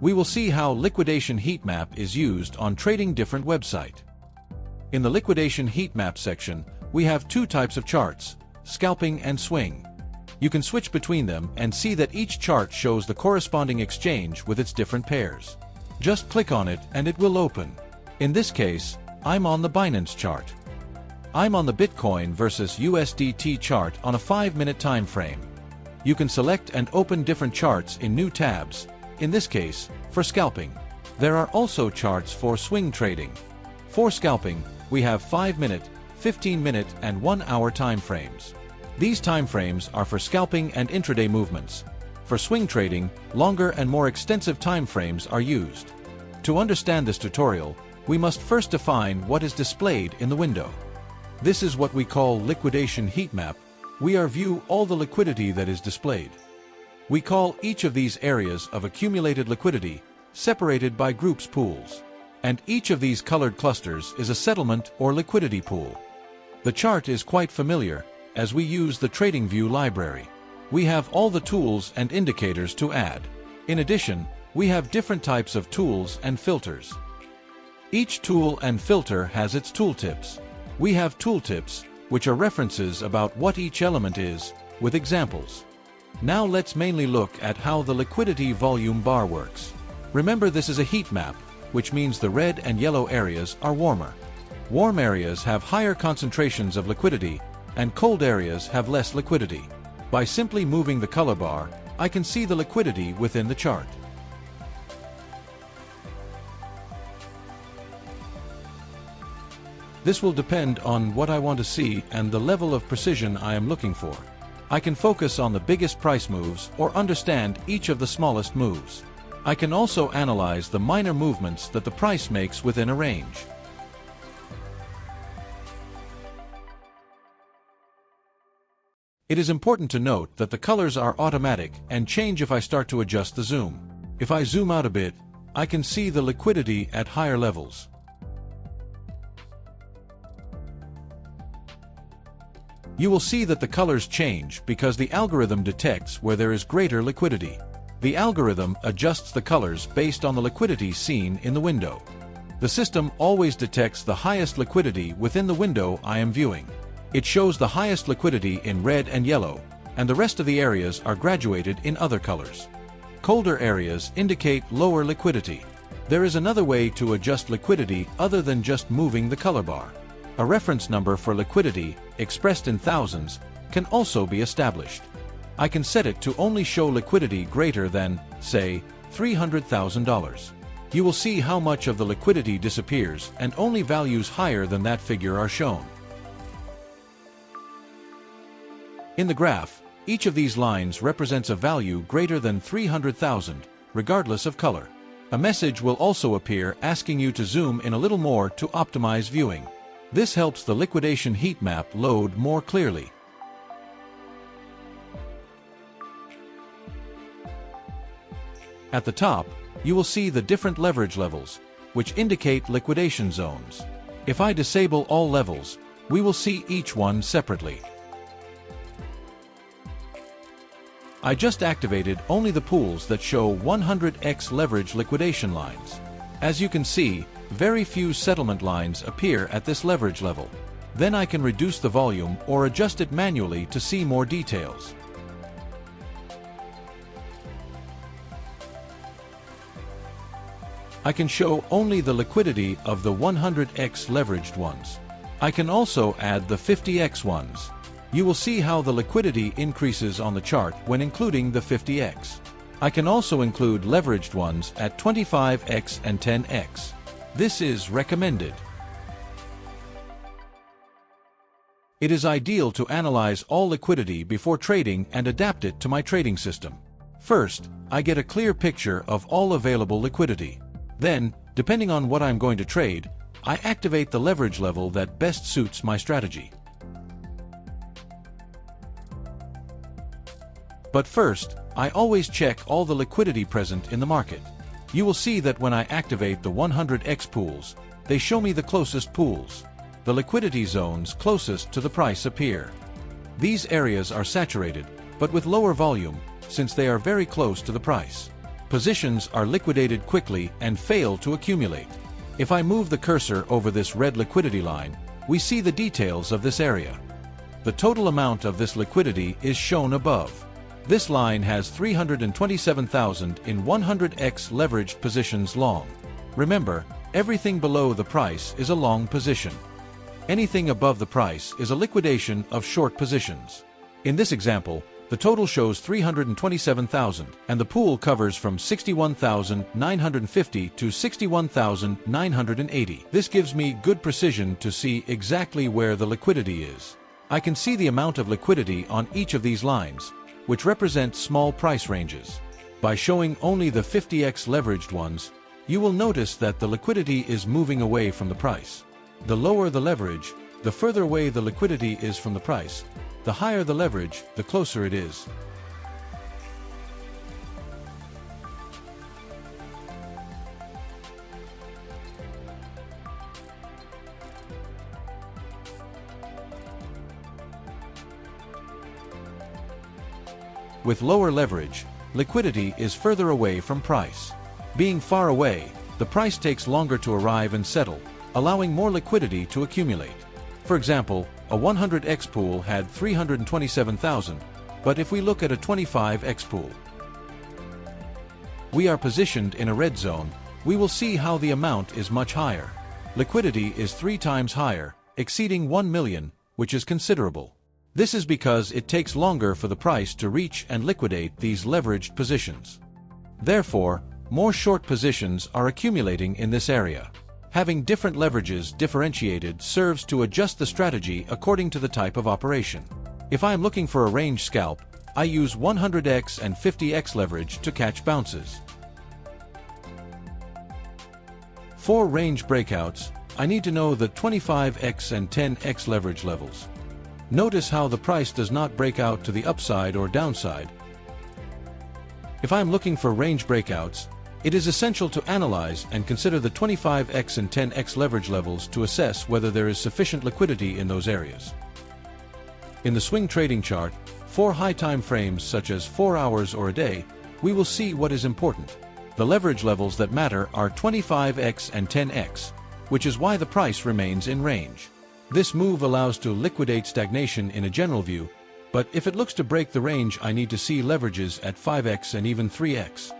We will see how Liquidation Heatmap is used on trading different website. In the Liquidation Heatmap section, we have two types of charts, scalping and swing. You can switch between them and see that each chart shows the corresponding exchange with its different pairs. Just click on it and it will open. In this case, I'm on the Binance chart. I'm on the Bitcoin versus USDT chart on a 5-minute time frame. You can select and open different charts in new tabs, in this case, for scalping. There are also charts for swing trading. For scalping, we have 5-minute, 15-minute, and 1-hour time frames. These time frames are for scalping and intraday movements. For swing trading, longer and more extensive time frames are used. To understand this tutorial, we must first define what is displayed in the window. This is what we call Liquidation Heatmap. We view all the liquidity that is displayed. We call each of these areas of accumulated liquidity, separated by groups pools. And each of these colored clusters is a settlement or liquidity pool. The chart is quite familiar, as we use the TradingView library. We have all the tools and indicators to add. In addition, we have different types of tools and filters. Each tool and filter has its tooltips. We have tooltips, which are references about what each element is, with examples. Now let's mainly look at how the liquidity volume bar works. Remember, this is a heat map, which means the red and yellow areas are warmer. Warm areas have higher concentrations of liquidity, and cold areas have less liquidity. By simply moving the color bar, I can see the liquidity within the chart. This will depend on what I want to see and the level of precision I am looking for. I can focus on the biggest price moves or understand each of the smallest moves. I can also analyze the minor movements that the price makes within a range. It is important to note that the colors are automatic and change if I start to adjust the zoom. If I zoom out a bit, I can see the liquidity at higher levels. You will see that the colors change because the algorithm detects where there is greater liquidity. The algorithm adjusts the colors based on the liquidity seen in the window. The system always detects the highest liquidity within the window I am viewing. It shows the highest liquidity in red and yellow, and the rest of the areas are graduated in other colors. Colder areas indicate lower liquidity. There is another way to adjust liquidity other than just moving the color bar. A reference number for liquidity, expressed in thousands, can also be established. I can set it to only show liquidity greater than, say, $300,000. You will see how much of the liquidity disappears and only values higher than that figure are shown. In the graph, each of these lines represents a value greater than 300,000, regardless of color. A message will also appear asking you to zoom in a little more to optimize viewing. This helps the liquidation heat map load more clearly. At the top, you will see the different leverage levels, which indicate liquidation zones. If I disable all levels, we will see each one separately. I just activated only the pools that show 100x leverage liquidation lines. As you can see, very few settlement lines appear at this leverage level. Then I can reduce the volume or adjust it manually to see more details. I can show only the liquidity of the 100x leveraged ones. I can also add the 50x ones. You will see how the liquidity increases on the chart when including the 50x. I can also include leveraged ones at 25x and 10x. This is recommended. It is ideal to analyze all liquidity before trading and adapt it to my trading system. First, I get a clear picture of all available liquidity. Then, depending on what I'm going to trade, I activate the leverage level that best suits my strategy. But first, I always check all the liquidity present in the market. You will see that when I activate the 100x pools, they show me the closest pools. The liquidity zones closest to the price appear. These areas are saturated, but with lower volume, since they are very close to the price. Positions are liquidated quickly and fail to accumulate. If I move the cursor over this red liquidity line, we see the details of this area. The total amount of this liquidity is shown above. This line has 327,000 in 100x leveraged positions long. Remember, everything below the price is a long position. Anything above the price is a liquidation of short positions. In this example, the total shows 327,000, and the pool covers from 61,950 to 61,980. This gives me good precision to see exactly where the liquidity is. I can see the amount of liquidity on each of these lines, which represent small price ranges. By showing only the 50x leveraged ones, you will notice that the liquidity is moving away from the price. The lower the leverage, the further away the liquidity is from the price. The higher the leverage, the closer it is. With lower leverage, liquidity is further away from price. Being far away, the price takes longer to arrive and settle, allowing more liquidity to accumulate. For example, a 100x pool had 327,000, but if we look at a 25x pool, we are positioned in a red zone, we will see how the amount is much higher. Liquidity is 3 times higher, exceeding 1 million, which is considerable. This is because it takes longer for the price to reach and liquidate these leveraged positions. Therefore, more short positions are accumulating in this area. Having different leverages differentiated serves to adjust the strategy according to the type of operation. If I am looking for a range scalp, I use 100x and 50x leverage to catch bounces. For range breakouts, I need to know the 25x and 10x leverage levels. Notice how the price does not break out to the upside or downside. If I am looking for range breakouts, it is essential to analyze and consider the 25x and 10x leverage levels to assess whether there is sufficient liquidity in those areas. In the swing trading chart, for high time frames such as 4 hours or a day, we will see what is important. The leverage levels that matter are 25x and 10x, which is why the price remains in range. This move allows to liquidate stagnation in a general view, but if it looks to break the range, I need to see leverages at 5x and even 3x.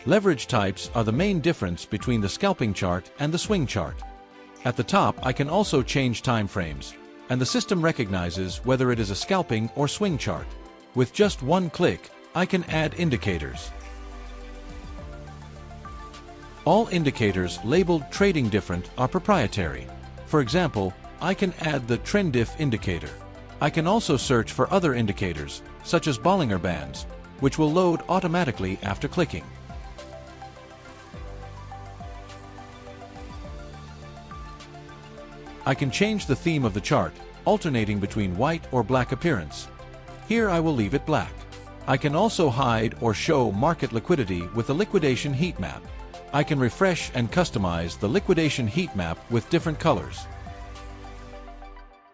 Leverage types are the main difference between the scalping chart and the swing chart. At the top, I can also change time frames, and the system recognizes whether it is a scalping or swing chart. With just one click, I can add indicators. All indicators labeled trading different are proprietary. For example, I can add the trend diff indicator. I can also search for other indicators, such as Bollinger Bands, which will load automatically after clicking. I can change the theme of the chart, alternating between white or black appearance. Here I will leave it black. I can also hide or show market liquidity with the Liquidation Heatmap. I can refresh and customize the Liquidation Heatmap with different colors.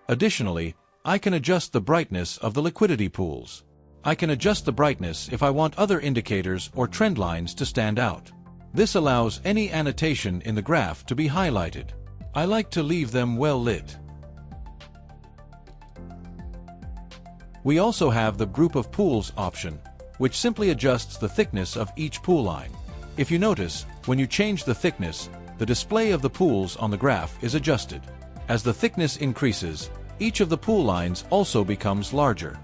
Additionally, I can adjust the brightness of the liquidity pools. I can adjust the brightness if I want other indicators or trend lines to stand out. This allows any annotation in the graph to be highlighted. I like to leave them well lit. We also have the Group of Pools option, which simply adjusts the thickness of each pool line. If you notice, when you change the thickness, the display of the pools on the graph is adjusted. As the thickness increases, each of the pool lines also becomes larger.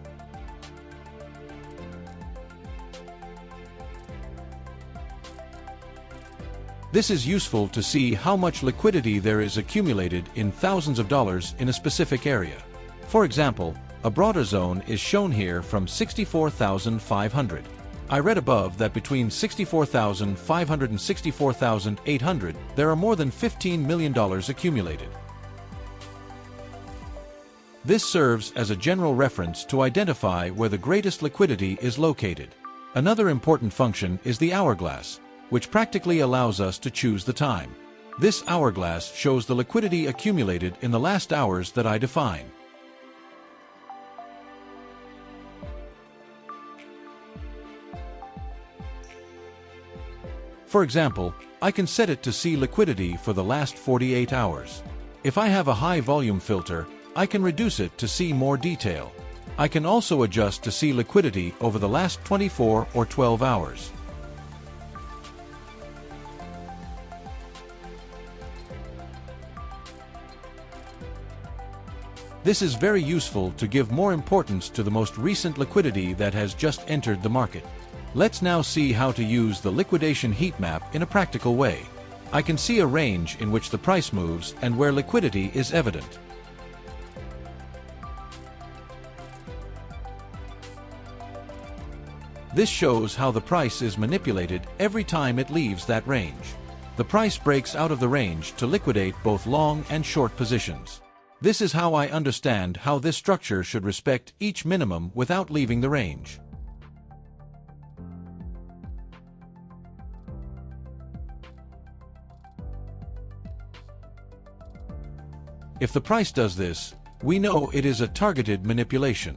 This is useful to see how much liquidity there is accumulated in thousands of dollars in a specific area. For example, a broader zone is shown here from 64,500. I read above that between 64,500 and 64,800, there are more than $15 million accumulated. This serves as a general reference to identify where the greatest liquidity is located. Another important function is the hourglass, which practically allows us to choose the time. This hourglass shows the liquidity accumulated in the last hours that I define. For example, I can set it to see liquidity for the last 48 hours. If I have a high volume filter, I can reduce it to see more detail. I can also adjust to see liquidity over the last 24 or 12 hours. This is very useful to give more importance to the most recent liquidity that has just entered the market. Let's now see how to use the liquidation heat map in a practical way. I can see a range in which the price moves and where liquidity is evident. This shows how the price is manipulated every time it leaves that range. The price breaks out of the range to liquidate both long and short positions. This is how I understand how this structure should respect each minimum without leaving the range. If the price does this, we know it is a targeted manipulation.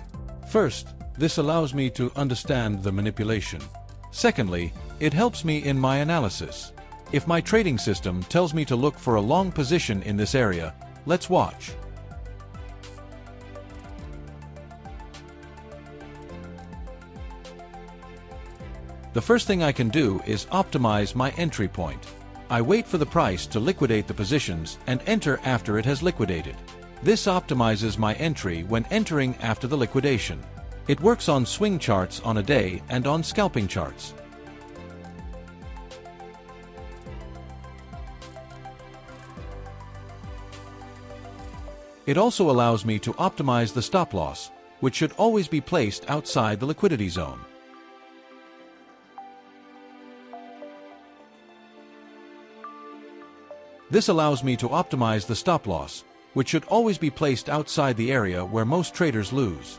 First, this allows me to understand the manipulation. Secondly, it helps me in my analysis. If my trading system tells me to look for a long position in this area, let's watch. The first thing I can do is optimize my entry point. I wait for the price to liquidate the positions and enter after it has liquidated. This optimizes my entry when entering after the liquidation. It works on swing charts on a day and on scalping charts. It also allows me to optimize the stop loss, which should always be placed outside the liquidity zone. This allows me to optimize the stop loss, which should always be placed outside the area where most traders lose.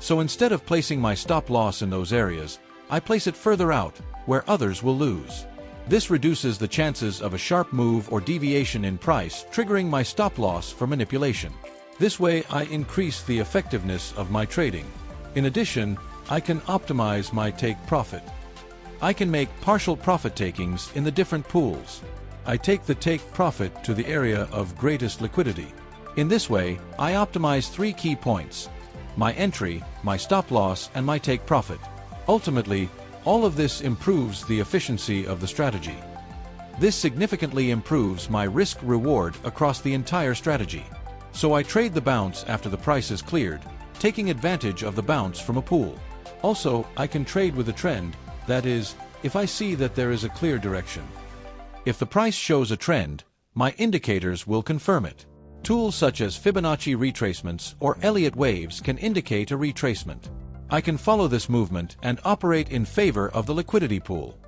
So instead of placing my stop loss in those areas, I place it further out, where others will lose. This reduces the chances of a sharp move or deviation in price triggering my stop loss for manipulation. This way I increase the effectiveness of my trading. In addition, I can optimize my take profit. I can make partial profit takings in the different pools. I take the take profit to the area of greatest liquidity. In this way, I optimize 3 key points: my entry, my stop loss, and my take profit. Ultimately, all of this improves the efficiency of the strategy. This significantly improves my risk-reward across the entire strategy. So I trade the bounce after the price is cleared, taking advantage of the bounce from a pool. Also, I can trade with a trend. That is, if I see that there is a clear direction. If the price shows a trend, my indicators will confirm it. Tools such as Fibonacci retracements or Elliott waves can indicate a retracement. I can follow this movement and operate in favor of the liquidity pool.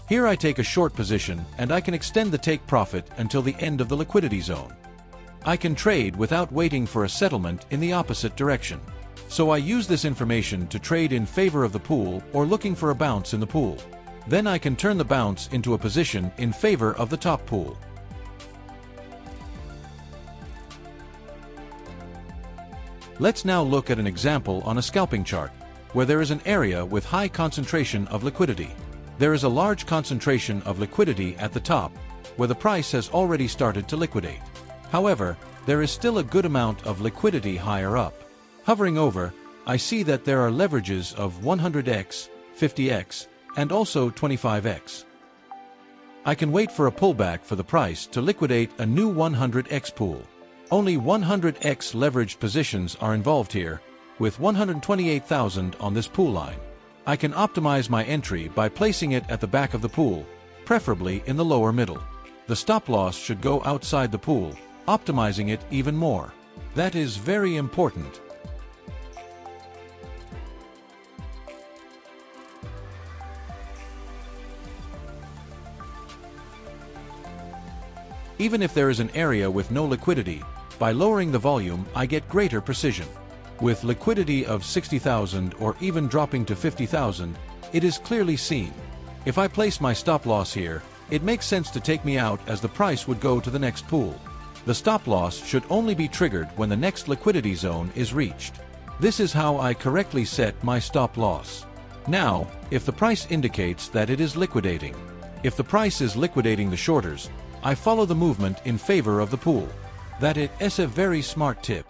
Here I take a short position and I can extend the take profit until the end of the liquidity zone. I can trade without waiting for a settlement in the opposite direction. So I use this information to trade in favor of the pool or looking for a bounce in the pool. Then I can turn the bounce into a position in favor of the top pool. Let's now look at an example on a scalping chart, where there is an area with high concentration of liquidity. There is a large concentration of liquidity at the top, where the price has already started to liquidate. However, there is still a good amount of liquidity higher up. Hovering over, I see that there are leverages of 100x, 50x, and also 25x. I can wait for a pullback for the price to liquidate a new 100x pool. Only 100x leveraged positions are involved here, with 128,000 on this pool line. I can optimize my entry by placing it at the back of the pool, preferably in the lower middle. The stop loss should go outside the pool, optimizing it even more. That is very important. Even if there is an area with no liquidity, by lowering the volume I get greater precision. With liquidity of 60,000 or even dropping to 50,000, it is clearly seen. If I place my stop loss here, it makes sense to take me out as the price would go to the next pool. The stop loss should only be triggered when the next liquidity zone is reached. This is how I correctly set my stop loss. Now, if the price indicates that it is liquidating. If the price is liquidating the shorters, I follow the movement in favor of the pool. That is a very smart tip.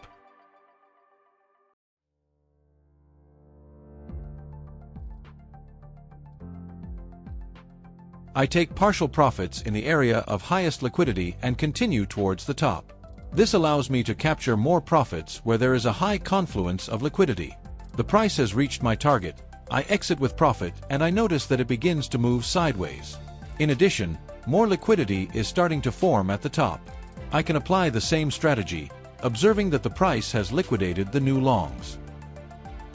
I take partial profits in the area of highest liquidity and continue towards the top. This allows me to capture more profits where there is a high confluence of liquidity. The price has reached my target, I exit with profit and I notice that it begins to move sideways. In addition, more liquidity is starting to form at the top. I can apply the same strategy, observing that the price has liquidated the new longs.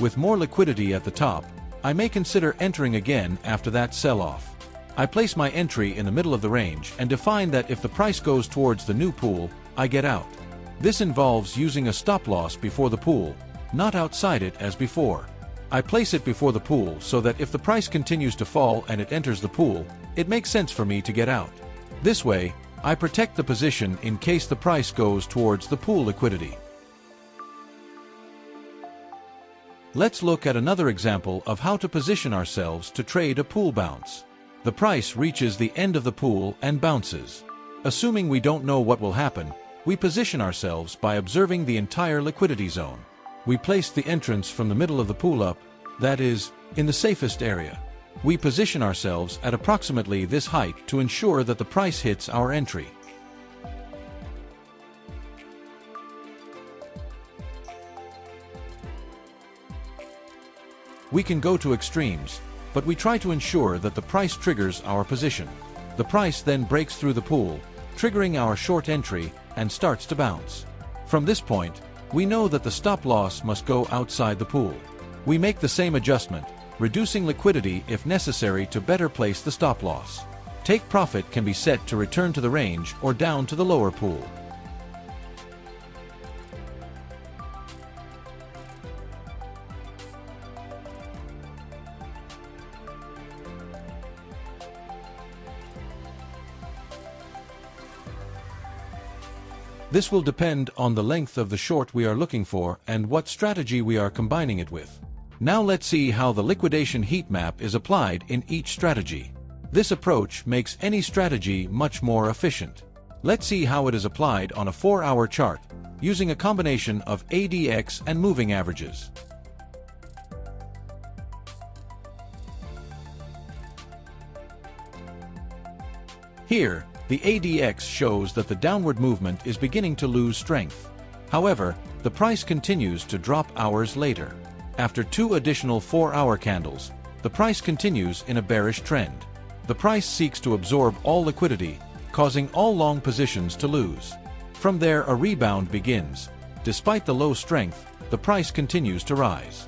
With more liquidity at the top, I may consider entering again after that sell-off. I place my entry in the middle of the range and define that if the price goes towards the new pool, I get out. This involves using a stop loss before the pool, not outside it as before. I place it before the pool so that if the price continues to fall and it enters the pool, it makes sense for me to get out. This way, I protect the position in case the price goes towards the pool liquidity. Let's look at another example of how to position ourselves to trade a pool bounce. The price reaches the end of the pool and bounces. Assuming we don't know what will happen, we position ourselves by observing the entire liquidity zone. We place the entrance from the middle of the pool up, that is, in the safest area. We position ourselves at approximately this height to ensure that the price hits our entry. We can go to extremes, but we try to ensure that the price triggers our position. The price then breaks through the pool, triggering our short entry, and starts to bounce. From this point, we know that the stop loss must go outside the pool. We make the same adjustment, reducing liquidity if necessary to better place the stop loss. Take profit can be set to return to the range or down to the lower pool. This will depend on the length of the short we are looking for and what strategy we are combining it with. Now let's see how the liquidation heat map is applied in each strategy. This approach makes any strategy much more efficient. Let's see how it is applied on a 4-hour chart, using a combination of ADX and moving averages. Here, the ADX shows that the downward movement is beginning to lose strength. However, the price continues to drop hours later. After 2 additional 4-hour candles, the price continues in a bearish trend. The price seeks to absorb all liquidity, causing all long positions to lose. From there, a rebound begins. Despite the low strength, the price continues to rise.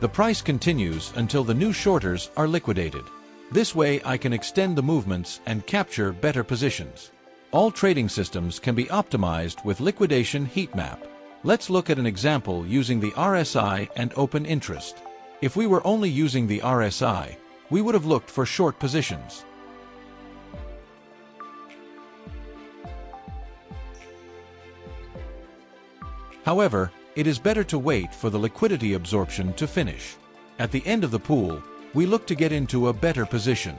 The price continues until the new shorters are liquidated. This way I can extend the movements and capture better positions. All trading systems can be optimized with liquidation heat map. Let's look at an example using the RSI and open interest. If we were only using the RSI, we would have looked for short positions. However, it is better to wait for the liquidity absorption to finish. At the end of the pool, we look to get into a better position.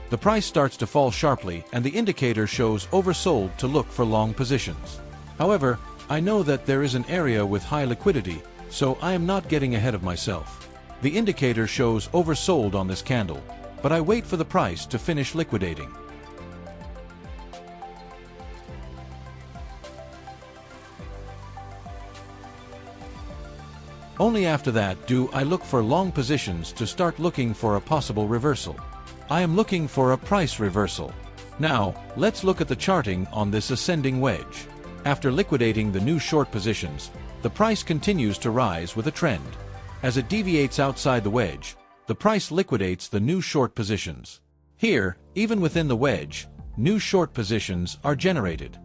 The price starts to fall sharply and the indicator shows oversold to look for long positions. However, I know that there is an area with high liquidity, so I am not getting ahead of myself. The indicator shows oversold on this candle, but I wait for the price to finish liquidating. Only after that do I look for long positions to start looking for a possible reversal. I am looking for a price reversal. Now, let's look at the charting on this ascending wedge. After liquidating the new short positions, the price continues to rise with a trend. As it deviates outside the wedge, the price liquidates the new short positions. Here, even within the wedge, new short positions are generated.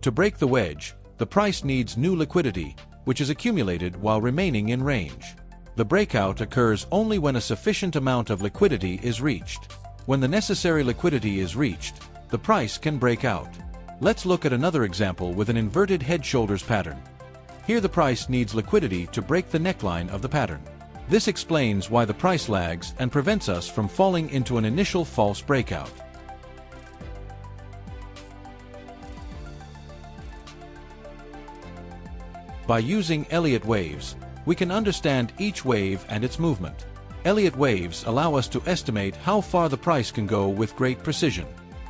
To break the wedge, the price needs new liquidity, which is accumulated while remaining in range. The breakout occurs only when a sufficient amount of liquidity is reached. When the necessary liquidity is reached, the price can break out. Let's look at another example with an inverted head-shoulders pattern. Here the price needs liquidity to break the neckline of the pattern. This explains why the price lags and prevents us from falling into an initial false breakout. By using Elliott waves, we can understand each wave and its movement. Elliott waves allow us to estimate how far the price can go with great precision.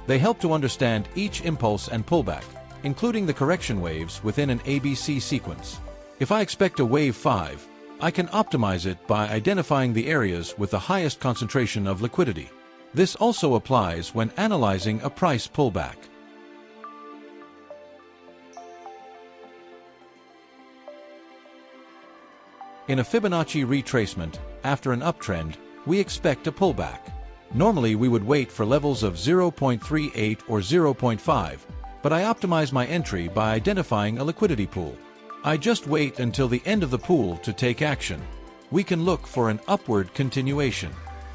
They help to understand each impulse and pullback, including the correction waves within an ABC sequence. If I expect a wave 5, I can optimize it by identifying the areas with the highest concentration of liquidity. This also applies when analyzing a price pullback. In a Fibonacci retracement, after an uptrend, we expect a pullback. Normally we would wait for levels of 0.38 or 0.5, but I optimize my entry by identifying a liquidity pool. I just wait until the end of the pool to take action. We can look for an upward continuation.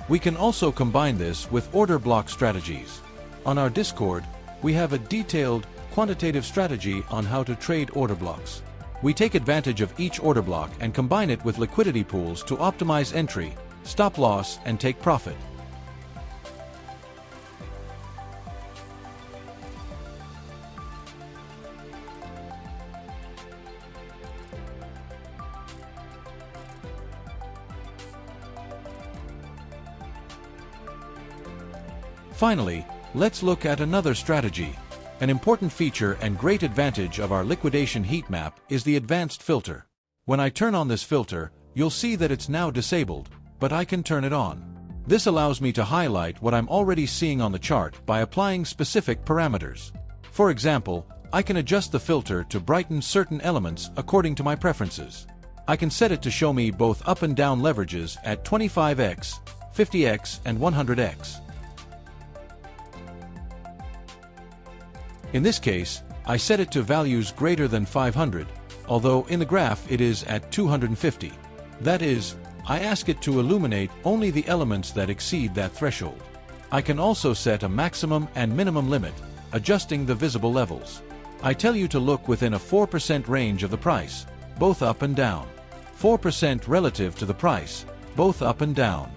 We can also combine this with order block strategies. On our Discord, we have a detailed, quantitative strategy on how to trade order blocks. We take advantage of each order block and combine it with liquidity pools to optimize entry, stop loss, and take profit. Finally, let's look at another strategy. An important feature and great advantage of our liquidation heat map is the advanced filter. When I turn on this filter, you'll see that it's now disabled, but I can turn it on. This allows me to highlight what I'm already seeing on the chart by applying specific parameters. For example, I can adjust the filter to brighten certain elements according to my preferences. I can set it to show me both up and down leverages at 25x, 50x, and 100x. In this case, I set it to values greater than 500, although in the graph it is at 250. That is, I ask it to illuminate only the elements that exceed that threshold. I can also set a maximum and minimum limit, adjusting the visible levels. I tell you to look within a 4% range of the price, both up and down. 4% relative to the price, both up and down.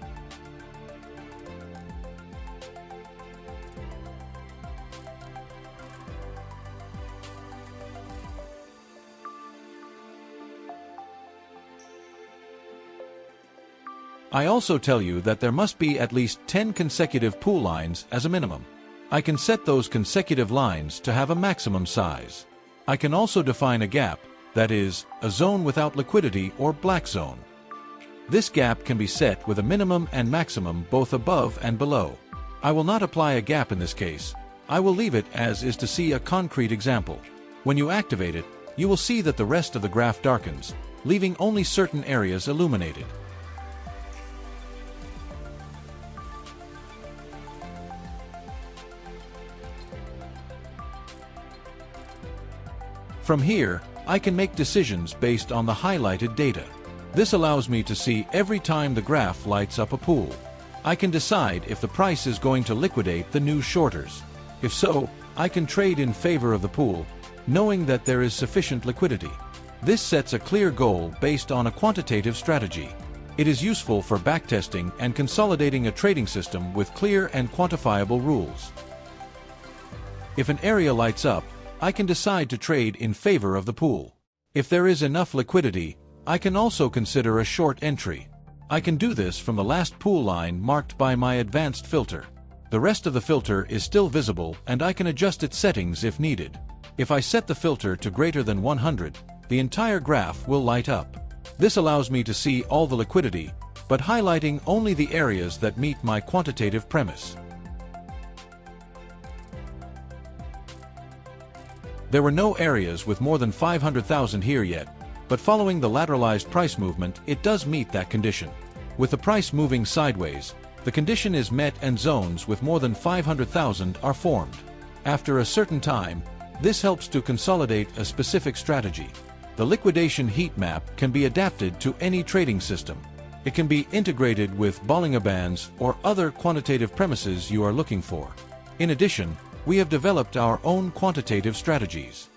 I also tell you that there must be at least 10 consecutive pool lines as a minimum. I can set those consecutive lines to have a maximum size. I can also define a gap, that is, a zone without liquidity or black zone. This gap can be set with a minimum and maximum both above and below. I will not apply a gap in this case. I will leave it as is to see a concrete example. When you activate it, you will see that the rest of the graph darkens, leaving only certain areas illuminated. From here, I can make decisions based on the highlighted data. This allows me to see every time the graph lights up a pool. I can decide if the price is going to liquidate the new shorters. If so, I can trade in favor of the pool, knowing that there is sufficient liquidity. This sets a clear goal based on a quantitative strategy. It is useful for backtesting and consolidating a trading system with clear and quantifiable rules. If an area lights up, I can decide to trade in favor of the pool. If there is enough liquidity, I can also consider a short entry. I can do this from the last pool line marked by my advanced filter. The rest of the filter is still visible and I can adjust its settings if needed. If I set the filter to greater than 100, the entire graph will light up. This allows me to see all the liquidity, but highlighting only the areas that meet my quantitative premise. There were no areas with more than 500,000 here yet, but following the lateralized price movement, it does meet that condition. With the price moving sideways, the condition is met and zones with more than 500,000 are formed. After a certain time, this helps to consolidate a specific strategy. The liquidation heat map can be adapted to any trading system. It can be integrated with Bollinger Bands or other quantitative premises you are looking for. In addition, we have developed our own quantitative strategies.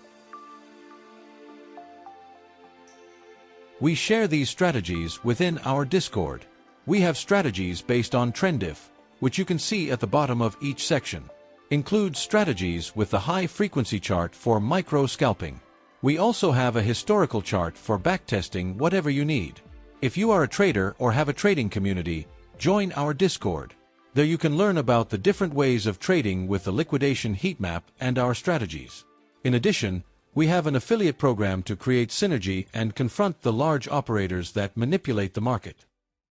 We share these strategies within our Discord. We have strategies based on TrendIF, which you can see at the bottom of each section. Includes strategies with the high-frequency chart for micro-scalping. We also have a historical chart for backtesting whatever you need. If you are a trader or have a trading community, join our Discord. There you can learn about the different ways of trading with the liquidation heat map and our strategies. In addition, we have an affiliate program to create synergy and confront the large operators that manipulate the market.